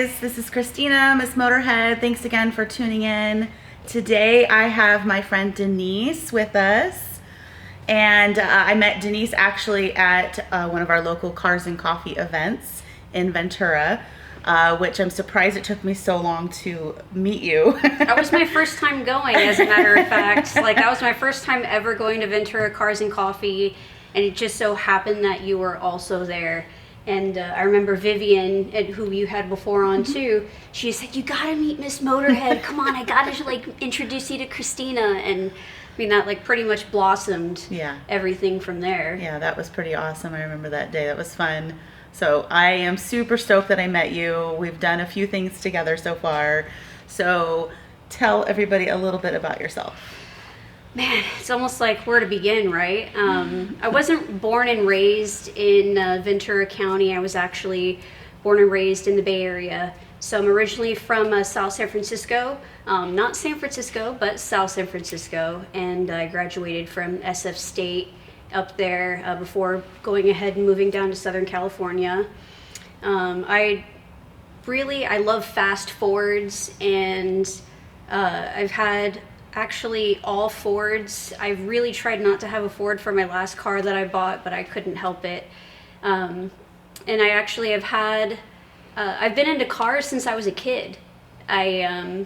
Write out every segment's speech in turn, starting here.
guys, this is Christina, Miss Motorhead. Thanks again for tuning in. Today I have my friend Denise with us, and I met Denise actually at one of our local Cars and Coffee events in Ventura, which I'm surprised it took me so long to meet you. That was my first time going, as a matter of fact. Like, that was my first time ever going to Ventura Cars and Coffee, and it just so happened that you were also there. And I remember Vivian, who you had before on too, she said, "You gotta meet Miss Motorhead. Come on, I gotta like introduce you to Christina." And I mean, that like pretty much blossomed everything from there. Yeah, that was pretty awesome. I remember that day. That was fun. So I am super stoked that I met you. We've done a few things together so far. So tell everybody a little bit about yourself. Man, it's almost like where to begin, right? I wasn't born and raised in Ventura County. I was actually born and raised in the Bay Area. So I'm originally from South San Francisco, not San Francisco, but South San Francisco. And I graduated from SF State up there before going ahead and moving down to Southern California. I love fast Fords, and I've had actually all Fords. I really tried not to have a Ford for my last car that I bought, but I couldn't help it. And I actually have had, I've been into cars since I was a kid. I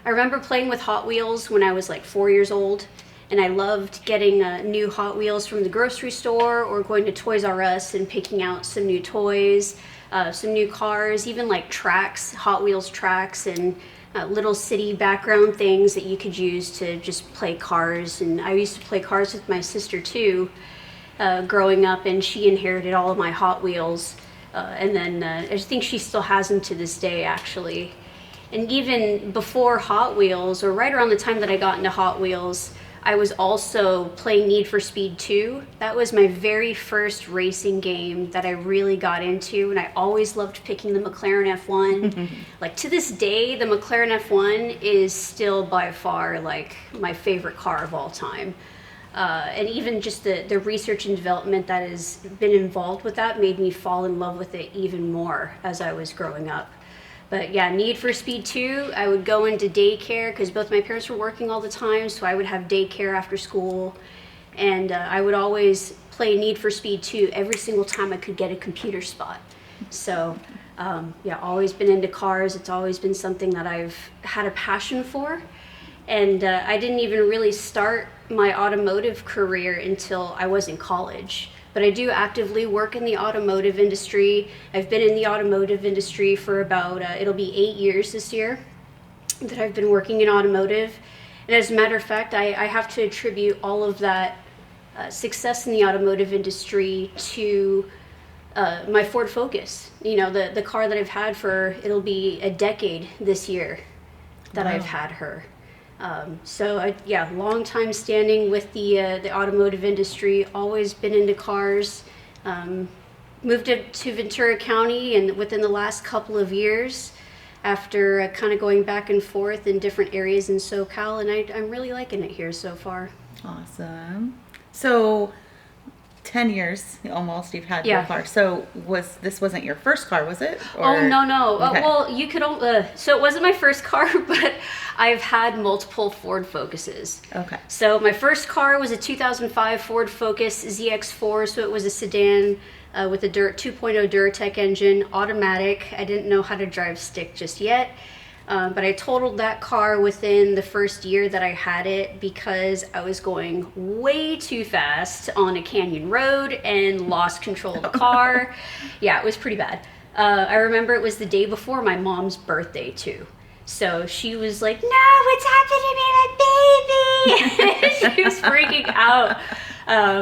remember playing with Hot Wheels when I was like 4 years old, and I loved getting new Hot Wheels from the grocery store or going to Toys R Us and picking out some new toys, some new cars, even like tracks, Hot Wheels tracks, and little city background things that you could use to just play cars. And I used to play cars with my sister too, growing up, and she inherited all of my Hot Wheels. And then I think she still has them to this day, actually. And even before Hot Wheels, or right around the time that I got into Hot Wheels, I was also playing Need for Speed 2. That was my very first racing game that I really got into, and I always loved picking the McLaren F1. Like, to this day, the McLaren F1 is still by far like my favorite car of all time. And even just the research and development that has been involved with that made me fall in love with it even more as I was growing up. But yeah, Need for Speed 2, I would go into daycare because both my parents were working all the time, so I would have daycare after school. And I would always play Need for Speed 2 every single time I could get a computer spot. So yeah, always been into cars. It's always been something that I've had a passion for. And I didn't even really start my automotive career until I was in college. But I do actively work in the automotive industry. I've been in the automotive industry for about, it'll be 8 years this year that I've been working in automotive. And as a matter of fact, I have to attribute all of that success in the automotive industry to my Ford Focus. You know, the car that I've had for, it'll be a decade this year that I've had her. So yeah, long time standing with the automotive industry, always been into cars. Moved to Ventura County, and within the last couple of years, after kind of going back and forth in different areas in SoCal, and I'm really liking it here so far. Awesome. So 10 years almost you've had your car. So this wasn't your first car, was it? Or? Oh, no. Okay. Well, you could, so it wasn't my first car, but I've had multiple Ford Focuses. Okay. So my first car was a 2005 Ford Focus ZX4, so it was a sedan with a 2.0 Duratec engine, automatic. I didn't know how to drive stick just yet. But I totaled that car within the first year that I had it because I was going way too fast on a canyon road and lost control of the car. Yeah, it was pretty bad. I remember it was the day before my mom's birthday too. So she was like, "No, what's happening to my baby?" She was freaking out.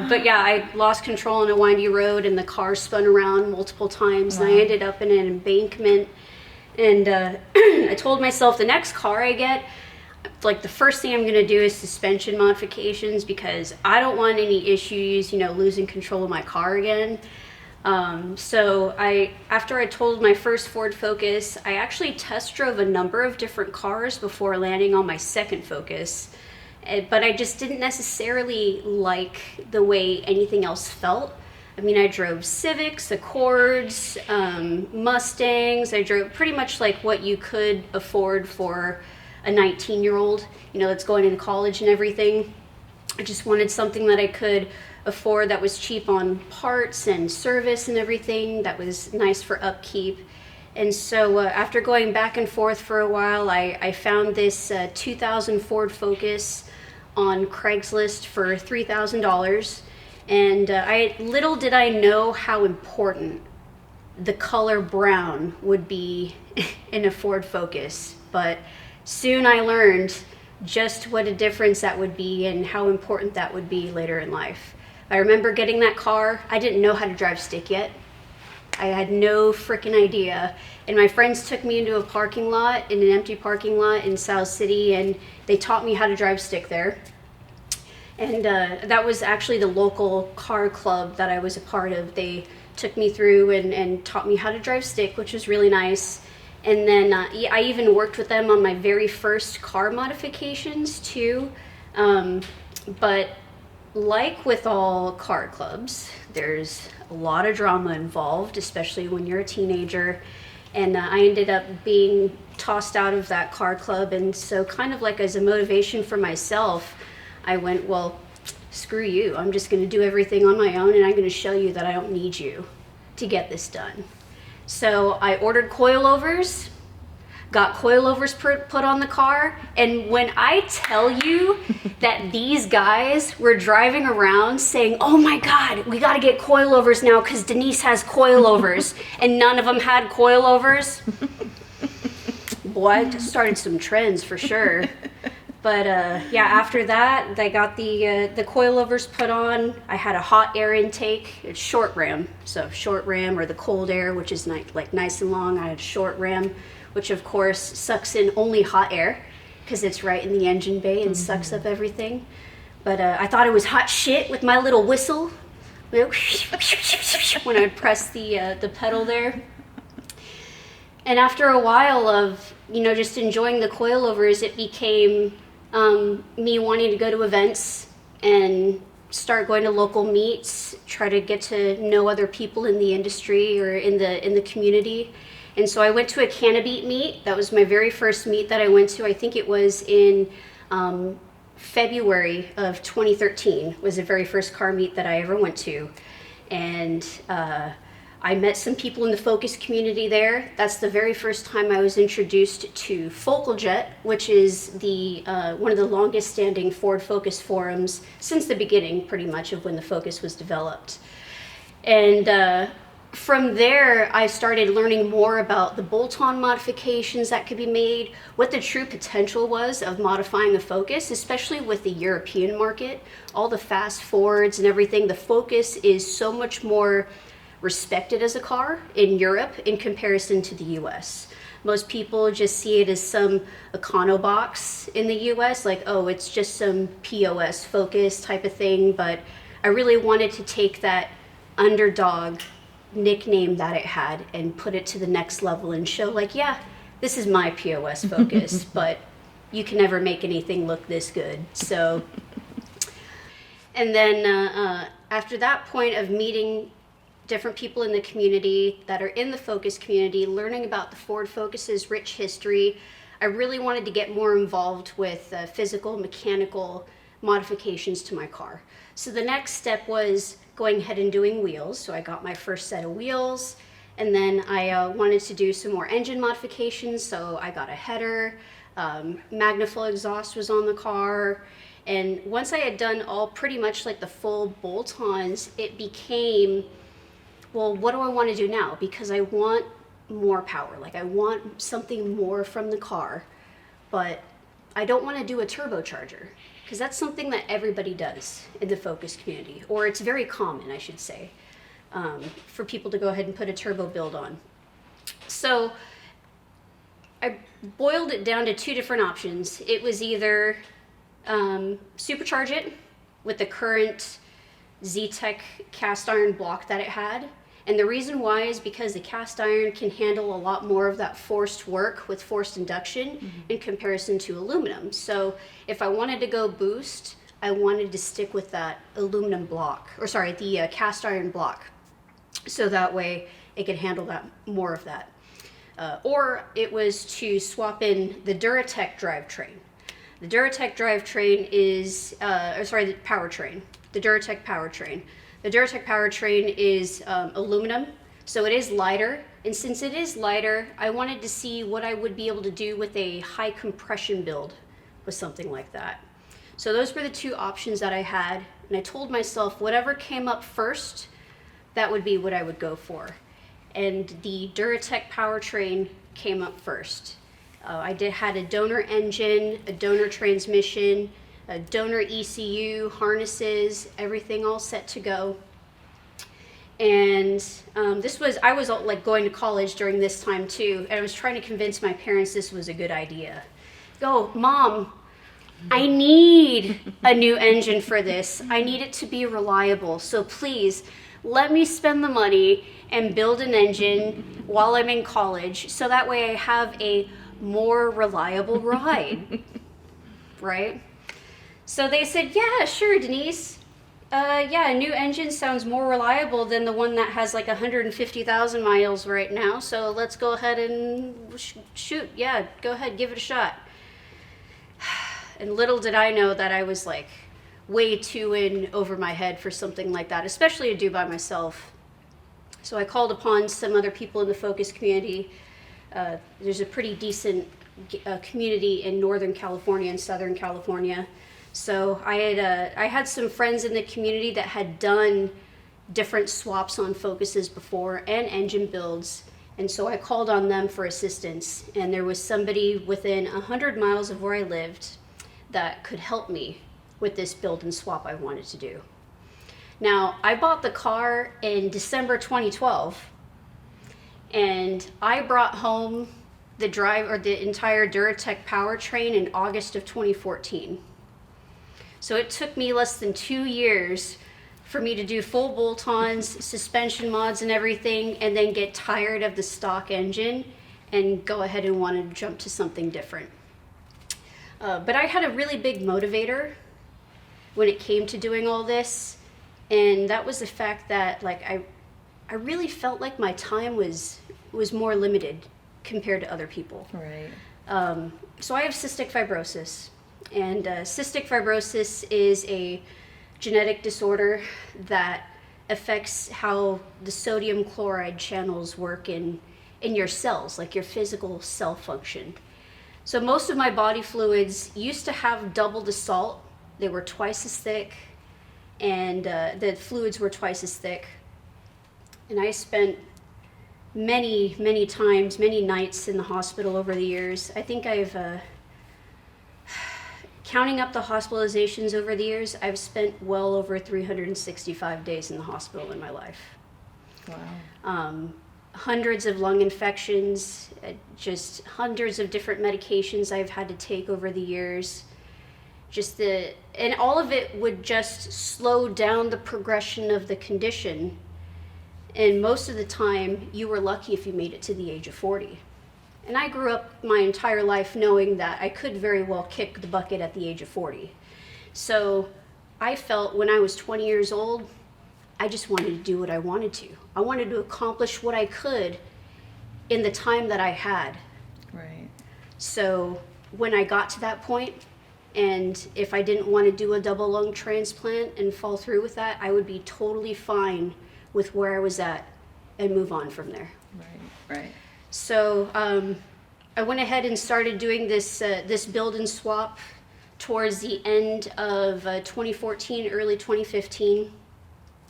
But yeah, I lost control on a windy road and the car spun around multiple times. Wow. And I ended up in an embankment. And I told myself the next car I get, like, the first thing I'm going to do is suspension modifications because I don't want any issues, you know, losing control of my car again. So after I totaled my first Ford Focus, I actually test drove a number of different cars before landing on my second Focus. But I just didn't necessarily like the way anything else felt. I mean, I drove Civics, Accords, Mustangs. I drove pretty much like what you could afford for a 19-year-old, you know, that's going into college and everything. I just wanted something that I could afford that was cheap on parts and service and everything, that was nice for upkeep. And so after going back and forth for a while, I found this 2000 Ford Focus on Craigslist for $3,000. And little did I know how important the color brown would be in a Ford Focus. But soon I learned just what a difference that would be and how important that would be later in life. I remember getting that car. I didn't know how to drive stick yet. I had no freaking idea. And my friends took me into a parking lot, in an empty parking lot in South City, and they taught me how to drive stick there. And that was actually the local car club that I was a part of. They took me through and taught me how to drive stick, which was really nice. And then I even worked with them on my very first car modifications too. But like with all car clubs, there's a lot of drama involved, especially when you're a teenager. And I ended up being tossed out of that car club. And so kind of like as a motivation for myself, I went, well, screw you. I'm just going to do everything on my own, and I'm going to show you that I don't need you to get this done. So I ordered coilovers, got coilovers put on the car, and when I tell you that these guys were driving around saying, oh my God, we got to get coilovers now because Denise has coilovers, and none of them had coilovers. Boy, I started some trends for sure. But yeah, after that, I got the coilovers put on. I had a hot air intake. It's short ram, so short ram, or the cold air, which is like nice and long. I had short ram, which of course sucks in only hot air because it's right in the engine bay and sucks up everything. But I thought it was hot shit with my little whistle when I would press the pedal there. And after a while of, you know, just enjoying the coilovers, it became me wanting to go to events and start going to local meets, try to get to know other people in the industry or in the community. And so I went to a Cannabeat meet. That was my very first meet that I went to. I think it was in February of 2013 was the very first car meet that I ever went to. And I met some people in the Focus community there. That's the very first time I was introduced to FocalJet, which is the one of the longest standing Ford Focus forums since the beginning, pretty much, of when the Focus was developed. And from there, I started learning more about the bolt-on modifications that could be made, what the true potential was of modifying a Focus, especially with the European market, all the fast Fords and everything. The Focus is so much more respected as a car in Europe in comparison to the US. Most people just see it as some econo box in the US, like, oh, it's just some POS Focus type of thing. But I really wanted to take that underdog nickname that it had and put it to the next level and show, like, yeah, this is my POS Focus, but you can never make anything look this good. So, and then after that point of meeting different people in the community that are in the Focus community, learning about the Ford Focus's rich history, I really wanted to get more involved with physical, mechanical modifications to my car. So the next step was going ahead and doing wheels. So I got my first set of wheels, and then I wanted to do some more engine modifications. So I got a header, Magnaflow exhaust was on the car. And once I had done all pretty much like the full bolt-ons, it became, well, what do I want to do now? Because I want more power. Like, I want something more from the car, but I don't want to do a turbocharger, because that's something that everybody does in the Focus community, or it's very common, I should say, for people to go ahead and put a turbo build on. So I boiled it down to two different options. It was either supercharge it with the current Z-Tech cast iron block that it had. And the reason why is because the cast iron can handle a lot more of that forced work with forced induction in comparison to aluminum. So if I wanted to go boost I wanted to stick with that aluminum block, or sorry, the cast iron block, so that way it could handle that more of that. Or it was to swap in the Duratec drivetrain. The Duratec drivetrain is, the powertrain, the Duratec powertrain. The Duratec powertrain is aluminum, so it is lighter. And since it is lighter, I wanted to see what I would be able to do with a high compression build with something like that. So those were the two options that I had. And I told myself whatever came up first, that would be what I would go for. And the Duratec powertrain came up first. I had a donor engine, a donor transmission, a donor ECU, harnesses, everything all set to go. And I was like going to college during this time too, and I was trying to convince my parents this was a good idea. Go, Mom, I need a new engine for this. I need it to be reliable. So please, let me spend the money and build an engine while I'm in college, so that way I have a more reliable ride, right? So they said, yeah, sure, Denise. Yeah, a new engine sounds more reliable than the one that has like 150,000 miles right now. So let's go ahead and shoot. Yeah, go ahead, give it a shot. And little did I know that I was like way too in over my head for something like that, especially to do by myself. So I called upon some other people in the Focus community. There's a pretty decent community in Northern California and Southern California. So I had some friends in the community that had done different swaps on Focuses before and engine builds. And so I called on them for assistance. And there was somebody within 100 miles of where I lived that could help me with this build and swap I wanted to do. Now, I bought the car in December 2012, and I brought home the entire Duratec powertrain in August of 2014. So it took me less than 2 years for me to do full bolt-ons, suspension mods and everything, and then get tired of the stock engine and go ahead and want to jump to something different. But I had a really big motivator when it came to doing all this, and that was the fact that like I really felt like my time was more limited compared to other people. Right. So I have cystic fibrosis, and cystic fibrosis is a genetic disorder that affects how the sodium chloride channels work in your cells, like your physical cell function. So most of my body fluids used to have double the salt. They were twice as thick, and the fluids were twice as thick. And I spent many nights in the hospital over the years. I think counting up the hospitalizations over the years, I've spent well over 365 days in the hospital in my life. Wow. Hundreds of lung infections, just hundreds of different medications I've had to take over the years. And all of it would just slow down the progression of the condition. And most of the time, you were lucky if you made it to the age of 40. And I grew up my entire life knowing that I could very well kick the bucket at the age of 40. So I felt when I was 20 years old, I just wanted to do what I wanted to. I wanted to accomplish what I could in the time that I had. Right. So when I got to that point, and if I didn't want to do a double lung transplant and fall through with that, I would be totally fine with where I was at and move on from there. Right. So I went ahead and started doing this build and swap towards the end of 2014, early 2015.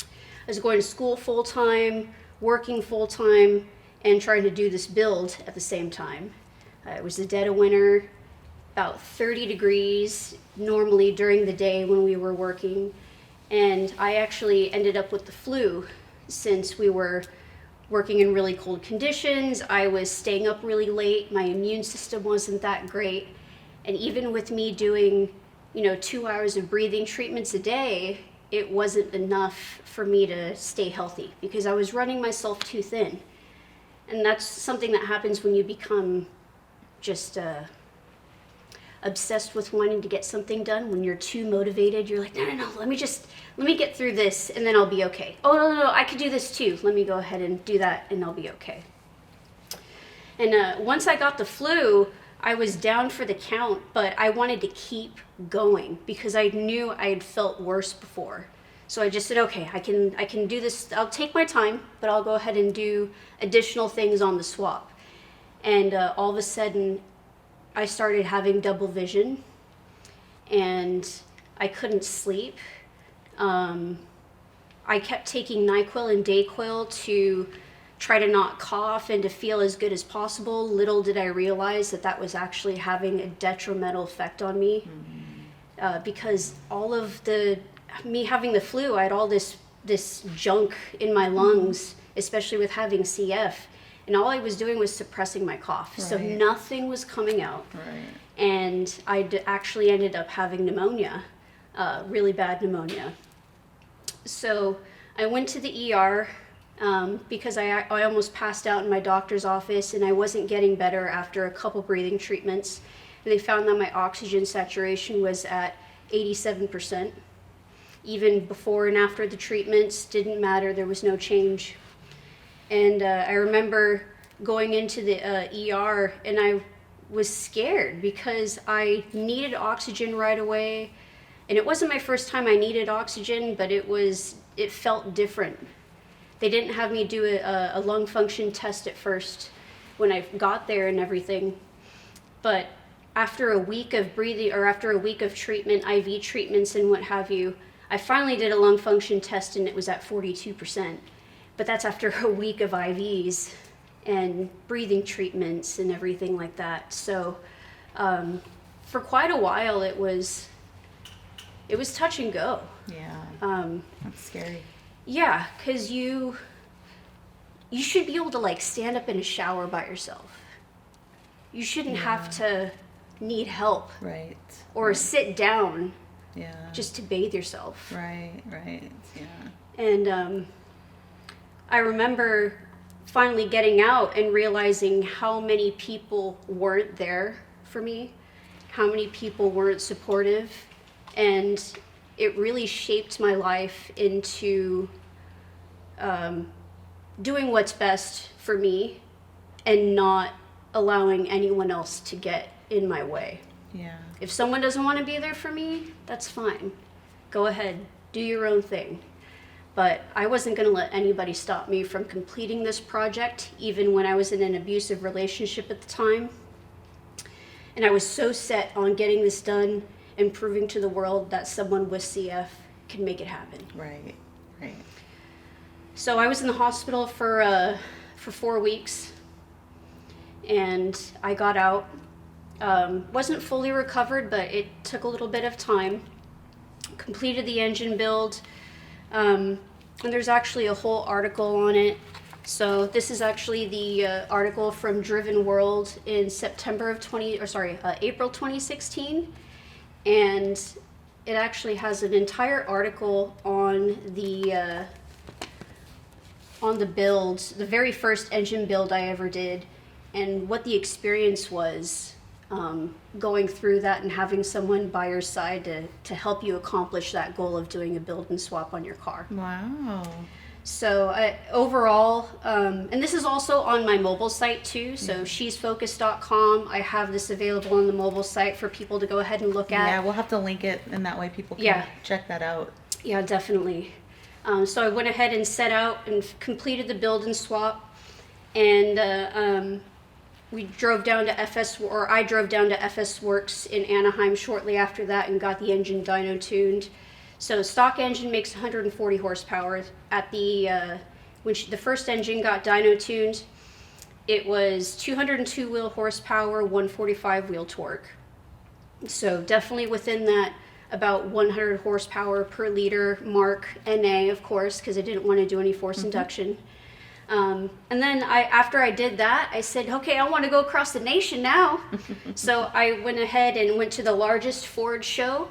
I was going to school full-time, working full-time, and trying to do this build at the same time. It was the dead of winter, about 30 degrees normally during the day when we were working. And I actually ended up with the flu since we were working in really cold conditions. I was staying up really late. My immune system wasn't that great. And even with me doing, 2 hours of breathing treatments a day, it wasn't enough for me to stay healthy because I was running myself too thin. And that's something that happens when you become just obsessed with wanting to get something done, when you're too motivated, you're like, no, let me get through this and then I'll be okay. Oh, no, I could do this too. Let me go ahead and do that and I'll be okay. And once I got the flu, I was down for the count, but I wanted to keep going because I knew I had felt worse before. So I just said, okay, I can do this. I'll take my time, but I'll go ahead and do additional things on the swap. And all of a sudden, I started having double vision, and I couldn't sleep. I kept taking NyQuil and DayQuil to try to not cough and to feel as good as possible. Little did I realize that was actually having a detrimental effect on me, because all of me having the flu, I had all this junk in my lungs, especially with having CF, and all I was doing was suppressing my cough. Right. So nothing was coming out. Right. And I actually ended up having pneumonia, really bad pneumonia. So I went to the ER because I almost passed out in my doctor's office, and I wasn't getting better after a couple breathing treatments. And they found that my oxygen saturation was at 87%. Even before and after the treatments, didn't matter, there was no change. And I remember going into the ER, and I was scared because I needed oxygen right away. And it wasn't my first time I needed oxygen, but it felt different. They didn't have me do a lung function test at first when I got there and everything. But after a week of breathing, or after a week of treatment, IV treatments and what have you, I finally did a lung function test and it was at 42%. But that's after a week of IVs and breathing treatments and everything like that. So for quite a while it was touch and go. Yeah. That's scary. Yeah, because you should be able to like stand up in a shower by yourself. You shouldn't have to need help. Right. Or sit down. Yeah. Just to bathe yourself. Right. Yeah. And I remember finally getting out and realizing how many people weren't there for me, how many people weren't supportive, and it really shaped my life into doing what's best for me and not allowing anyone else to get in my way. Yeah. If someone doesn't want to be there for me, that's fine. Go ahead, do your own thing. But I wasn't going to let anybody stop me from completing this project, even when I was in an abusive relationship at the time. And I was so set on getting this done and proving to the world that someone with CF can make it happen. Right. So I was in the hospital for 4 weeks, and I got out. Wasn't fully recovered, but it took a little bit of time. Completed the engine build, and there's actually a whole article on it. So this is actually the article from Driven World in April 2016, and it actually has an entire article on the build, the very first engine build I ever did, and what the experience was. Going through that and having someone by your side to help you accomplish that goal of doing a build and swap on your car. Wow. So overall, and this is also on my mobile site too, so shesfocused.com. I have this available on the mobile site for people to go ahead and look at. Yeah, we'll have to link it, and that way people can check that out. Yeah, definitely. So I went ahead and set out and completed the build and swap, and I drove down to FS Works in Anaheim shortly after that and got the engine dyno tuned. So stock engine makes 140 horsepower. At the first engine got dyno tuned, it was 202 wheel horsepower, 145 wheel torque. So definitely within that about 100 horsepower per liter mark, NA of course, because I didn't want to do any force induction. And then after I did that, I said, okay, I want to go across the nation now. So I went ahead and went to the largest Ford show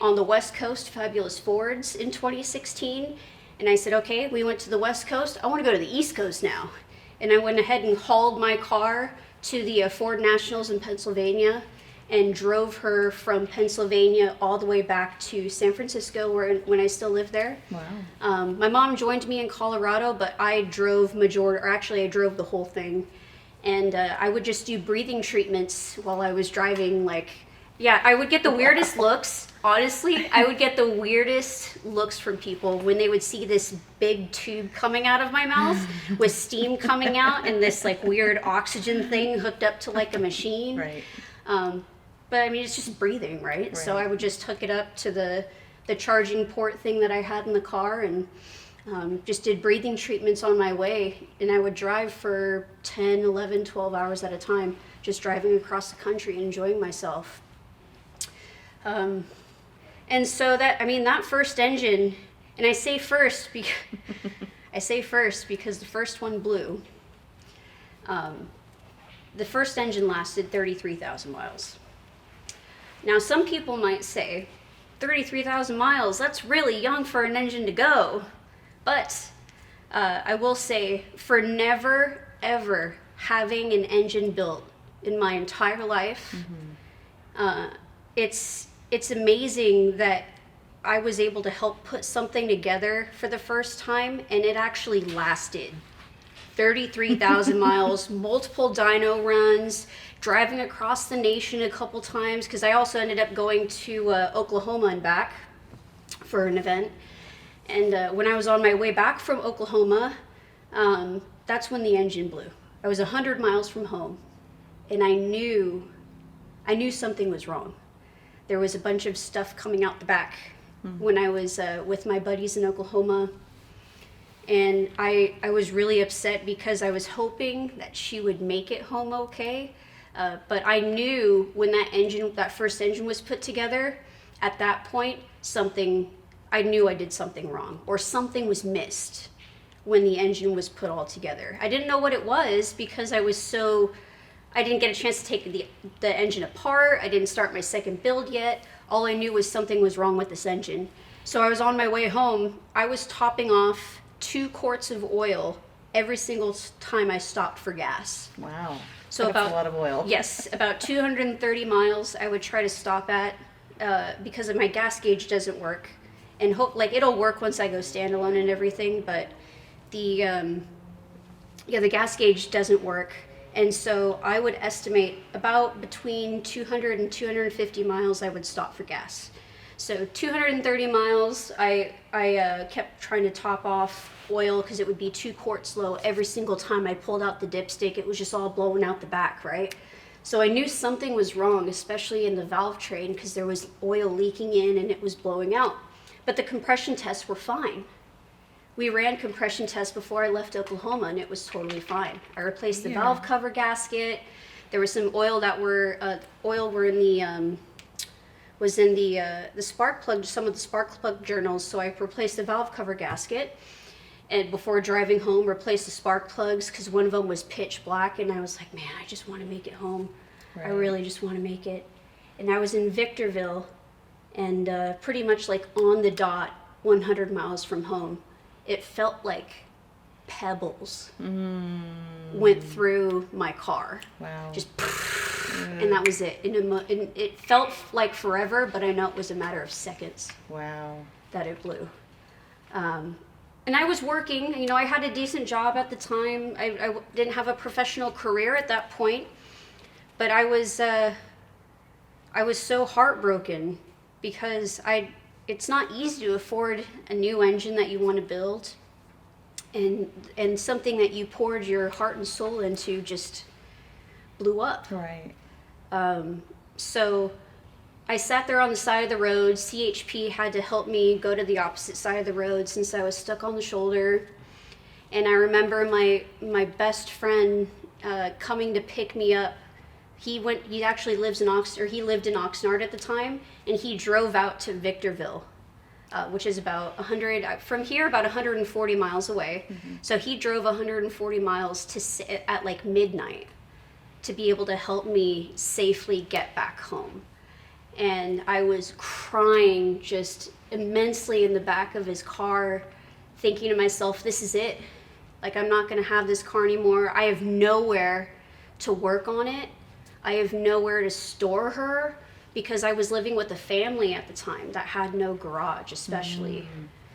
on the West Coast, Fabulous Fords, in 2016. And I said, okay, we went to the West Coast. I want to go to the East Coast now. And I went ahead and hauled my car to the Ford Nationals in Pennsylvania. and drove her from Pennsylvania all the way back to San Francisco when I still lived there. Wow. My mom joined me in Colorado, but I drove I drove the whole thing. And I would just do breathing treatments while I was driving. I would get the weirdest looks. Honestly, I would get the weirdest looks from people when they would see this big tube coming out of my mouth with steam coming out and this like weird oxygen thing hooked up to like a machine. Right. But I mean, it's just breathing, right? So I would just hook it up to the charging port thing that I had in the car and just did breathing treatments on my way. And I would drive for 10, 11, 12 hours at a time, just driving across the country and enjoying myself. And so that first engine, and I say first because the first one blew. The first engine lasted 33,000 miles. Now, some people might say, 33,000 miles, that's really young for an engine to go. But I will say, for never, ever having an engine built in my entire life, it's amazing that I was able to help put something together for the first time, and it actually lasted 33,000 miles, multiple dyno runs, driving across the nation a couple times, because I also ended up going to Oklahoma and back for an event. And when I was on my way back from Oklahoma, that's when the engine blew. I was 100 miles from home, and I knew something was wrong. There was a bunch of stuff coming out the back when I was with my buddies in Oklahoma. And I was really upset because I was hoping that she would make it home okay. But I knew when that first engine was put together, at that point, I knew I did something wrong, or something was missed when the engine was put all together. I didn't know what it was because I didn't get a chance to take the engine apart. I didn't start my second build yet. All I knew was something was wrong with this engine. So I was on my way home. I was topping off 2 quarts of oil every single time I stopped for gas. Wow. So That's a lot of oil. Yes, about 230 miles I would try to stop at because my gas gauge doesn't work. And it'll work once I go standalone and everything, but the gas gauge doesn't work. And so I would estimate about between 200 and 250 miles I would stop for gas. So 230 miles, I kept trying to top off oil because it would be 2 quarts low every single time I pulled out the dipstick. It was just all blowing out the back, right? So I knew something was wrong, especially in the valve train, because there was oil leaking in and it was blowing out. But the compression tests were fine. We ran compression tests before I left Oklahoma, and it was totally fine. I replaced the valve cover gasket. There was some oil was in the spark plug, some of the spark plug journals. So I replaced the valve cover gasket, and before driving home, replaced the spark plugs because one of them was pitch black, and I was like, man, I just want to make it home. Right. I really just want to make it. And I was in Victorville, and pretty much like on the dot, 100 miles from home. It felt like pebbles went through my car. Wow. Just, and that was it. And it felt like forever, but I know it was a matter of seconds. Wow. That it blew. And I was working, I had a decent job at the time. I didn't have a professional career at that point, but I was so heartbroken because it's not easy to afford a new engine that you want to build, and something that you poured your heart and soul into just blew up. Right. So I sat there on the side of the road. CHP had to help me go to the opposite side of the road since I was stuck on the shoulder. And I remember my best friend coming to pick me up. He actually lived in Oxnard at the time, and he drove out to Victorville, which is about 140 miles away. Mm-hmm. So he drove 140 miles to sit at like midnight to be able to help me safely get back home. And I was crying just immensely in the back of his car, thinking to myself, this is it. Like, I'm not gonna have this car anymore. I have nowhere to work on it. I have nowhere to store her because I was living with a family at the time that had no garage, especially.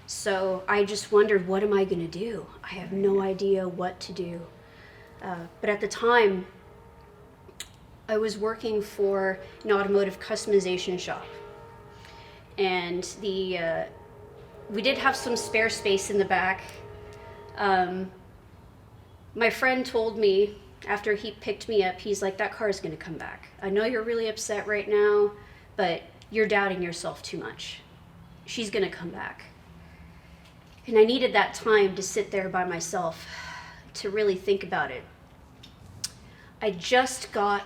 So I just wondered, what am I going to do? I have no idea what to do. But at the time, I was working for an automotive customization shop. And we did have some spare space in the back. My friend told me after he picked me up, he's like, that car is going to come back. I know you're really upset right now, but you're doubting yourself too much. She's going to come back. And I needed that time to sit there by myself to really think about it. I just got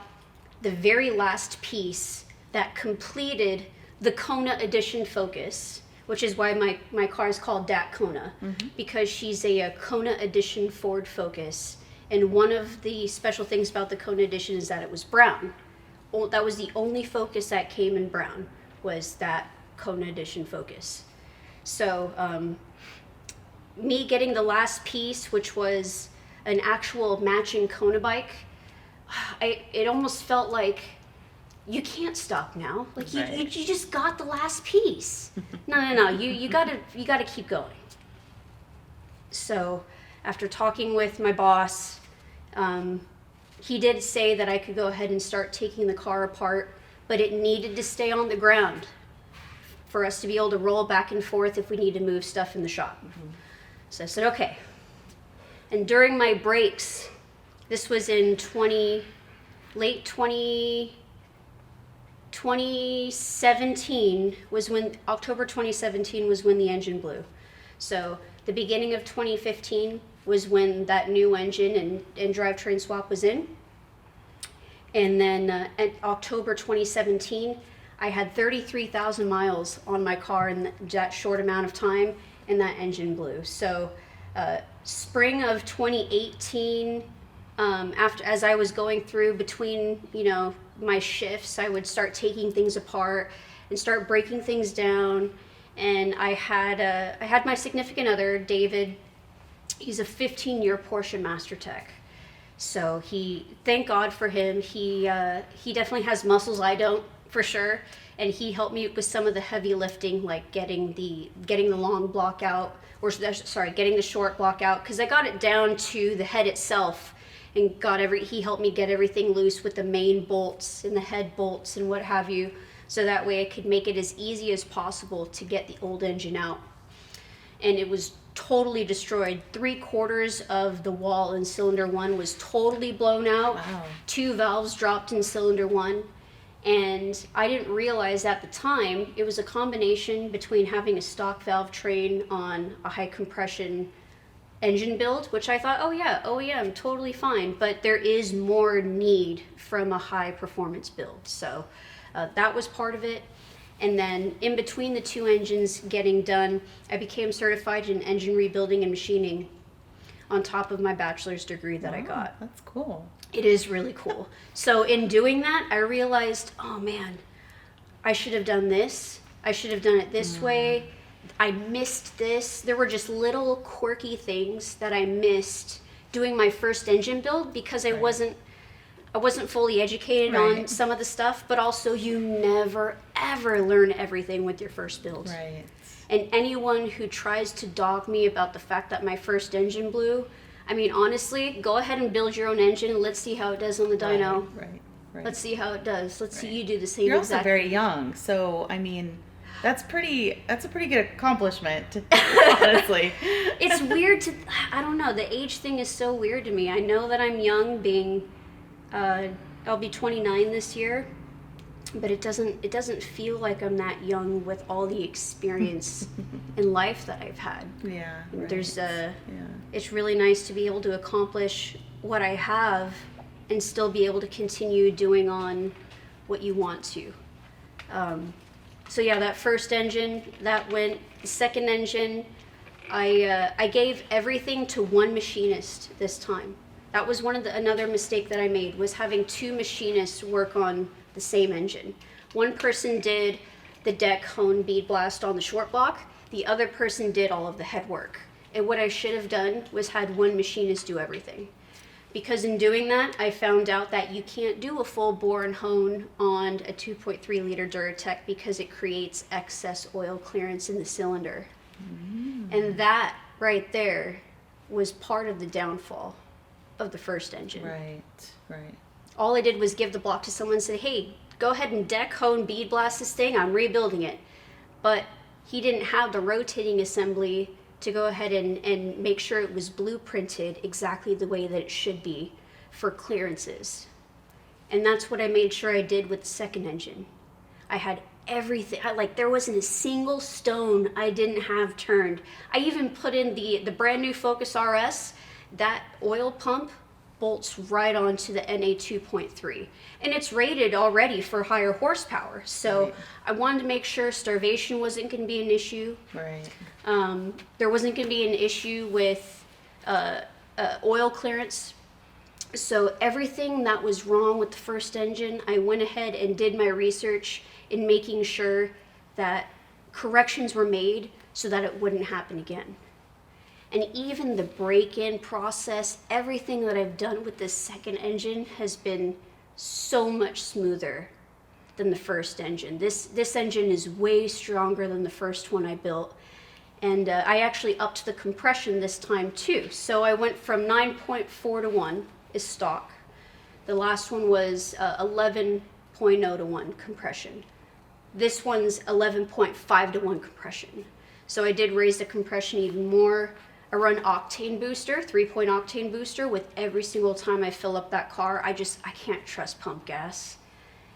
the very last piece that completed the Kona Edition Focus, which is why my car is called Dat Kona, because she's a Kona Edition Ford Focus. And one of the special things about the Kona Edition is that it was brown. That was the only Focus that came in brown, was that Kona Edition Focus. So me getting the last piece, which was an actual matching Kona bike, it almost felt like, you can't stop now. Like you just got the last piece. No. You gotta keep going. So after talking with my boss, he did say that I could go ahead and start taking the car apart, but it needed to stay on the ground for us to be able to roll back and forth if we need to move stuff in the shop. So I said, okay. And during my breaks, this was in 2017 was when, October 2017 was when the engine blew. So the beginning of 2015 was when that new engine and drivetrain swap was in. And then at October 2017, I had 33,000 miles on my car in that short amount of time, and that engine blew. So spring of 2018, as I was going through between, my shifts, I would start taking things apart and start breaking things down. And I had my significant other, David. He's a 15-year Porsche Master Tech. So thank God for him. He definitely has muscles I don't, for sure. And he helped me with some of the heavy lifting, like getting the long block out, getting the short block out, because I got it down to the head itself. And he helped me get everything loose with the main bolts and the head bolts and what have you, so that way I could make it as easy as possible to get the old engine out. And it was totally destroyed. 3/4 of the wall in cylinder 1 was totally blown out. Wow. 2 valves dropped in cylinder 1. And I didn't realize at the time, it was a combination between having a stock valve train on a high compression engine build, which I thought, oh yeah, OEM, totally fine, but there is more need from a high performance build. So that was part of it. And then in between the two engines getting done, I became certified in engine rebuilding and machining on top of my bachelor's degree that I got. That's cool. It is really cool. So in doing that, I realized, oh man, I should have done this. I should have done it this way. I missed this. There were just little quirky things that I missed doing my first engine build because I wasn't fully educated on some of the stuff, but also you never ever learn everything with your first build. Right. And anyone who tries to dog me about the fact that my first engine blew, I mean, honestly, go ahead and build your own engine and let's see how it does on the dyno. Right. Let's see how it does. Let's see you do the same You're exact also very young, so I mean, that's a pretty good accomplishment, honestly. It's weird I don't know, the age thing is so weird to me. I know that I'm young, being, I'll be 29 this year, but it doesn't feel like I'm that young with all the experience in life that I've had. Yeah. Right. There's it's really nice to be able to accomplish what I have and still be able to continue doing on what you want to. So yeah, that first engine, that went. The second engine, I gave everything to one machinist this time. That was another mistake that I made, was having 2 machinists work on the same engine. One person did the deck hone bead blast on the short block. The other person did all of the head work. And what I should have done was had one machinist do everything. because in doing that, I found out that you can't do a full bore and hone on a 2.3 liter Duratec because it creates excess oil clearance in the cylinder. And that right there was part of the downfall of the first engine. Right. All I did was give the block to someone and say, hey, go ahead and deck, hone, bead blast this thing. I'm rebuilding it. But he didn't have the rotating assembly to go ahead and make sure it was blueprinted exactly the way that it should be for clearances. And that's what I made sure I did with the second engine. I had everything. There wasn't a single stone I didn't have turned. I even put in the brand new Focus RS. That oil pump bolts right onto the NA 2.3, and it's rated already for higher horsepower. So Right. I wanted to make sure starvation wasn't going to be an issue. Right. There wasn't going to be an issue with oil clearance. So everything that was wrong with the first engine, I went ahead and did my research in making sure that corrections were made so that it wouldn't happen again. And even the break-in process, everything that I've done with this second engine has been so much smoother than the first engine. This engine is way stronger than the first one I built. And I actually upped the compression this time too. So I went from 9.4 to 1 is stock. The last one was 11.0 to 1 compression. This one's 11.5 to 1 compression. So I did raise the compression even more. I run octane booster, 3-point octane booster with every single time I fill up that car. I can't trust pump gas.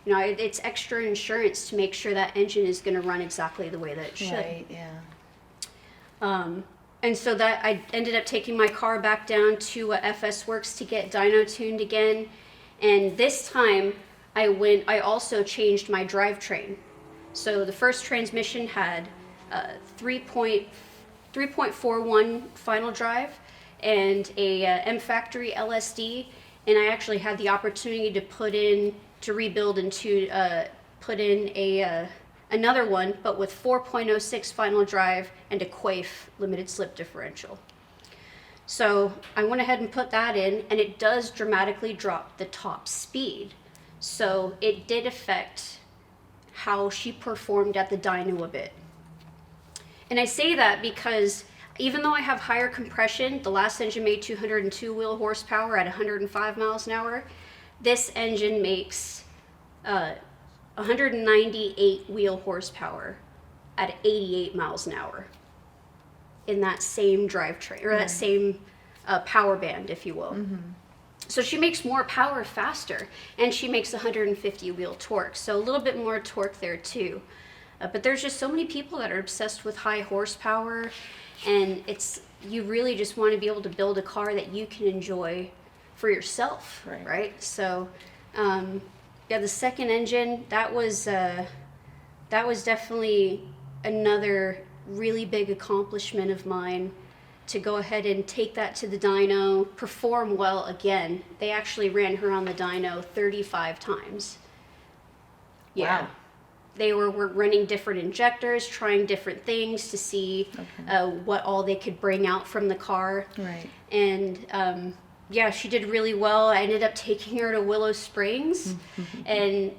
You know, it's extra insurance to make sure that engine is going to run exactly the way that it should. Right. Yeah. And so that I ended up taking my car back down to FS Works to get dyno tuned again. And this time I also changed my drivetrain. So the first transmission had 3.41 final drive and a M Factory LSD, and I actually had the opportunity to put in another one, but with 4.06 final drive and a Quaife limited slip differential. So I went ahead and put that in, and it does dramatically drop the top speed. So it did affect how she performed at the dyno a bit. And I say that because even though I have higher compression, the last engine made 202 wheel horsepower at 105 miles an hour. This engine makes 198 wheel horsepower at 88 miles an hour in that same drivetrain, or that same power band, if you will. Mm-hmm. So she makes more power faster, and she makes 150 wheel torque, so a little bit more torque there too. But there's just so many people that are obsessed with high horsepower, and you really just want to be able to build a car that you can enjoy for yourself, right? So, the second engine, that was definitely another really big accomplishment of mine, to go ahead and take that to the dyno, perform well again. They actually ran her on the dyno 35 times. Yeah. Wow. They were running different injectors, trying different things to see what all they could bring out from the car. Right. And she did really well. I ended up taking her to Willow Springs and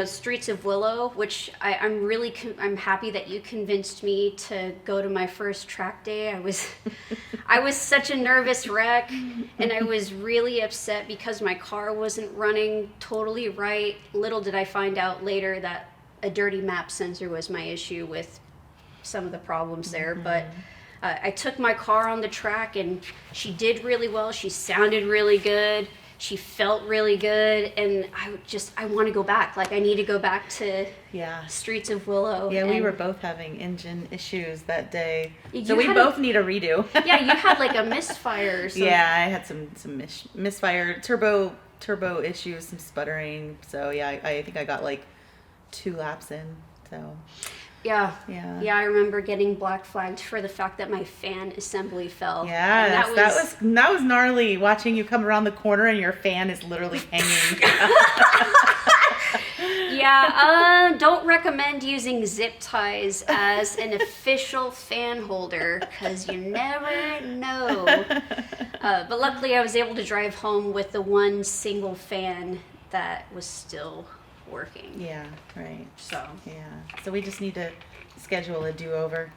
Streets of Willow, which I'm happy that you convinced me to go to my first track day. I was such a nervous wreck, and I was really upset because my car wasn't running totally right. Little did I find out later that a dirty map sensor was my issue with some of the problems there. But I took my car on the track, and she did really well. She sounded really good. She felt really good, and I want to go back. I need to go back to Streets of Willow. Yeah, we were both having engine issues that day, You so we had both need a redo. Yeah, you had a misfire or something. Yeah, I had some misfire, turbo issues, some sputtering. So yeah, I think I got 2 laps in. So. Yeah, I remember getting black flagged for the fact that my fan assembly fell. Yeah, that was gnarly, watching you come around the corner and your fan is literally hanging. Yeah, don't recommend recommend using zip ties as an official fan holder because you never know. But luckily I was able to drive home with the one single fan that was still working. Yeah, right. So. Yeah. So we just need to schedule a do-over.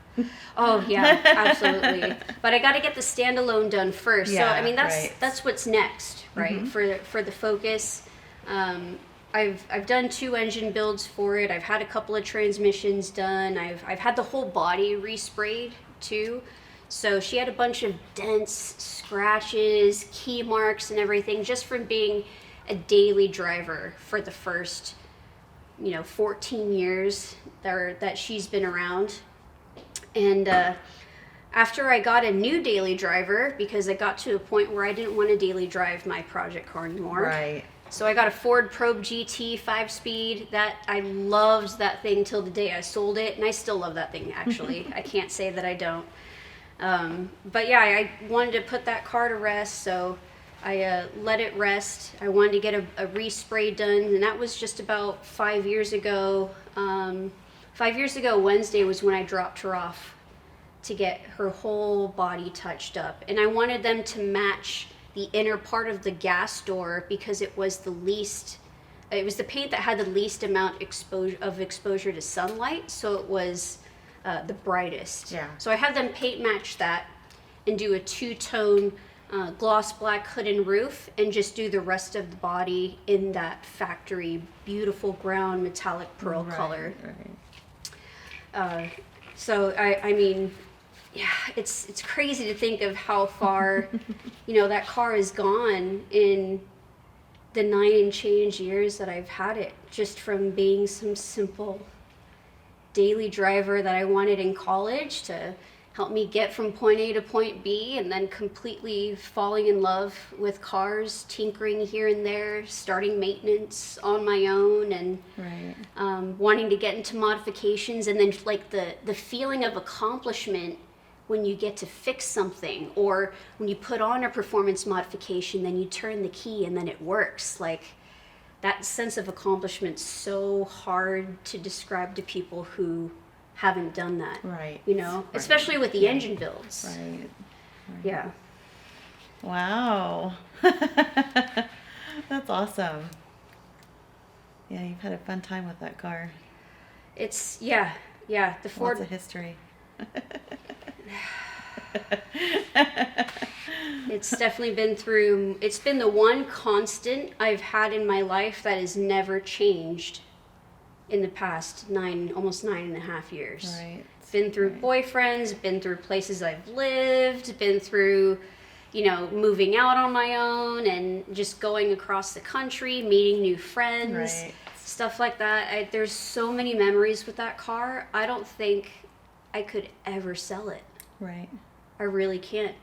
Oh yeah, absolutely. But I got to get the standalone done first. Yeah, so I mean right. that's what's next, right? For the Focus. I've done 2 engine builds for it. I've had a couple of transmissions done. I've had the whole body resprayed too. So she had a bunch of dents, scratches, key marks, and everything just from being a daily driver for the first 14 years that she's been around. And after I got a new daily driver, because I got to a point where I didn't want to daily drive my project car anymore. Right. So I got a Ford Probe GT 5-speed. That I loved that thing till the day I sold it, and I still love that thing actually. I can't say that I don't. But yeah, I wanted to put that car to rest, so I let it rest. I wanted to get a respray done, and that was just about 5 years ago. 5 years ago Wednesday was when I dropped her off to get her whole body touched up, and I wanted them to match the inner part of the gas door because it was the paint that had the least amount exposure to sunlight, so it was the brightest. Yeah. So I had them paint match that and do a 2-tone gloss black hood and roof, and just do the rest of the body in that factory beautiful ground metallic pearl color. Right. So I mean, yeah, it's crazy to think of how far that car has gone in the 9 and change years that I've had it, just from being some simple daily driver that I wanted in college to help me get from point A to point B, and then completely falling in love with cars, tinkering here and there, starting maintenance on my own, and Right. Wanting to get into modifications, and then like the feeling of accomplishment when you get to fix something, or when you put on a performance modification, then you turn the key and then it works. Like, that sense of accomplishment's so hard to describe to people who haven't done that. Right. Right. Especially with the engine builds. Right. Yeah. Wow. That's awesome. Yeah, you've had a fun time with that car. It's, yeah. The Ford. Lots of history. It's definitely it's been the one constant I've had in my life that has never changed in the past almost 9.5 years. Right. Been through boyfriends, been through places I've lived, been through, moving out on my own and just going across the country, meeting new friends, Right. stuff like that. There's so many memories with that car. I don't think I could ever sell it. Right. I really can't.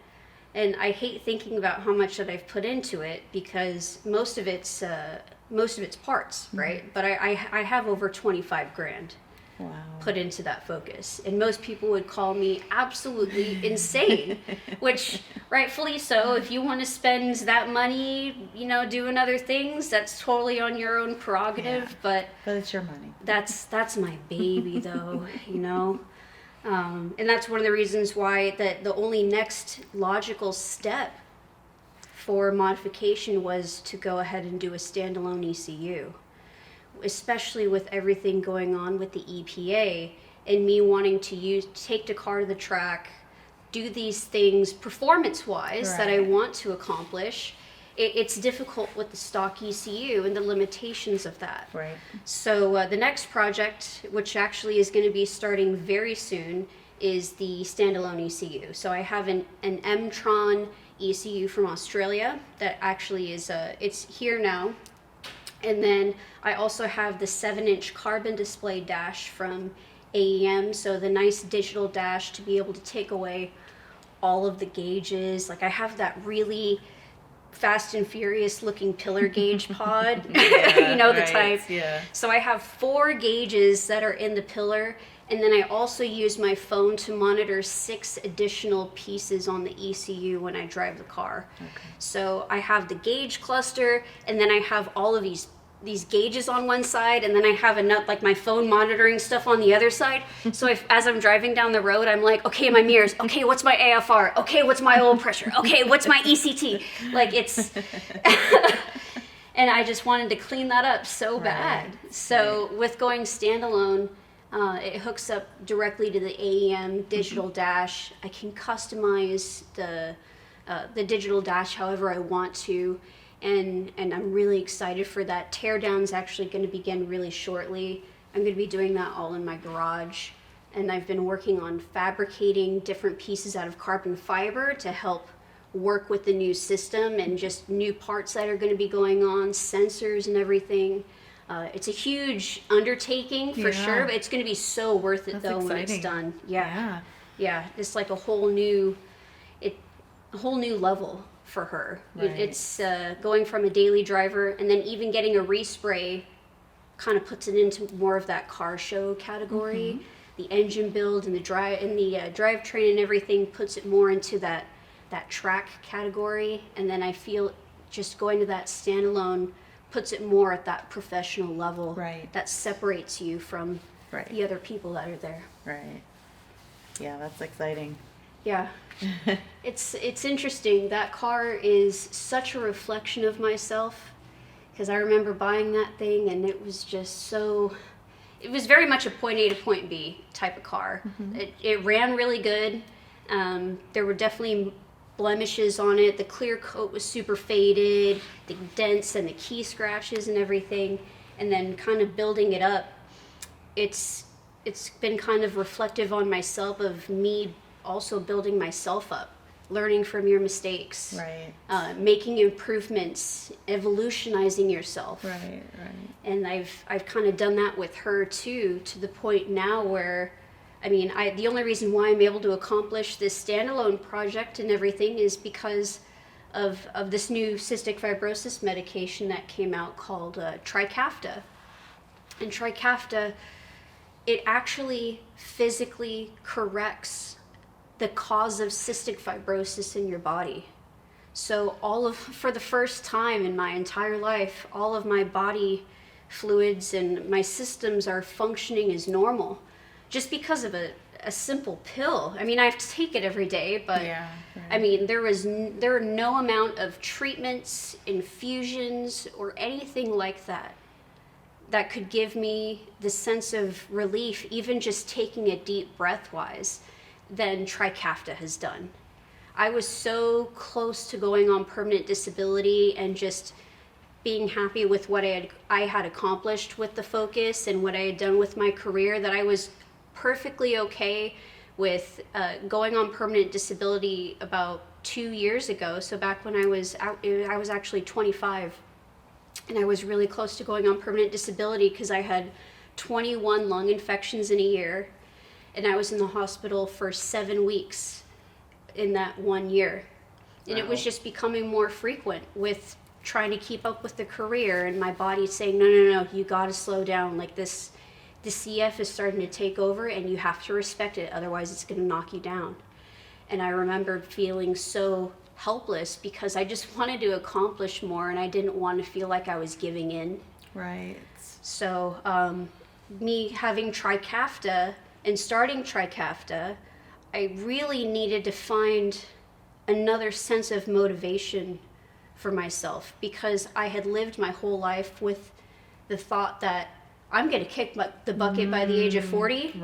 And I hate thinking about how much that I've put into it, because most of it's parts, right? But I have over 25 grand Wow. put into that Focus, and most people would call me absolutely insane, which rightfully so. If you want to spend that money, doing other things, that's totally on your own prerogative. Yeah. But it's your money. that's my baby, though. And that's one of the reasons why the only next logical step for modification was to go ahead and do a standalone ECU, especially with everything going on with the EPA and me wanting to take the car to the track, do these things performance-wise that I want to accomplish. It's difficult with the stock ECU and the limitations of that. Right. So the next project, which actually is going to be starting very soon, is the standalone ECU. So I have an M-Tron ECU from Australia that actually is it's here now. And then I also have the 7-inch carbon display dash from AEM, so the nice digital dash to be able to take away all of the gauges. Like, I have that really Fast and Furious looking pillar gauge pod, the type. Yeah. So I have 4 gauges that are in the pillar, and then I also use my phone to monitor 6 additional pieces on the ECU when I drive the car. Okay. So I have the gauge cluster, and then I have all of these these gauges on one side, and then I have like my phone monitoring stuff on the other side. So as I'm driving down the road, I'm like, okay, my mirrors, okay, what's my AFR, okay, what's my oil pressure, okay, what's my ECT, like it's and I just wanted to clean that up so bad. So with going standalone, it hooks up directly to the AEM digital dash. I can customize the digital dash however I want to. And I'm really excited for that. Teardown's actually going to begin really shortly. I'm going to be doing that all in my garage. And I've been working on fabricating different pieces out of carbon fiber to help work with the new system and just new parts that are going to be going on, sensors and everything. It's a huge undertaking for sure, but it's going to be so worth it though when it's done. Yeah. It's like a whole new level for her. It's going from a daily driver, and then even getting a respray kind of puts it into more of that car show category. The engine build and the drivetrain and everything puts it more into that track category. And then I feel just going to that standalone puts it more at that professional level that separates you from the other people that are there. Yeah, that's exciting. Yeah. It's interesting. That car is such a reflection of myself, because I remember buying that thing and it was just it was very much a point A to point B type of car. It ran really good. There were definitely blemishes on it. The clear coat was super faded, the dents and the key scratches and everything. And then kind of building it up, it's been kind of reflective on myself of me also building myself up, learning from your mistakes, making improvements, evolutionizing yourself. And I've kind of done that with her too, to the point now where, I mean, the only reason why I'm able to accomplish this standalone project and everything is because of this new cystic fibrosis medication that came out called Trikafta. And Trikafta, it actually physically corrects the cause of cystic fibrosis in your body. So for the first time in my entire life, all of my body fluids and my systems are functioning as normal, just because of a simple pill. I mean, I have to take it every day, but I mean, there are no amount of treatments, infusions, or anything like that could give me the sense of relief, even just taking a deep breath wise, than Trikafta has done. I was so close to going on permanent disability and just being happy with what I had accomplished with the focus and what I had done with my career, that I was perfectly okay with going on permanent disability about 2 years ago. So back when I was actually 25, and I was really close to going on permanent disability because I had 21 lung infections in a year, and I was in the hospital for 7 weeks in that 1 year. And it was just becoming more frequent with trying to keep up with the career, and my body saying, no, you got to slow down. Like the CF is starting to take over and you have to respect it, otherwise it's going to knock you down. And I remember feeling so helpless because I just wanted to accomplish more and I didn't want to feel like I was giving in. So me having Trikafta and starting Trikafta, I really needed to find another sense of motivation for myself, because I had lived my whole life with the thought that I'm going to kick the bucket by the age of 40.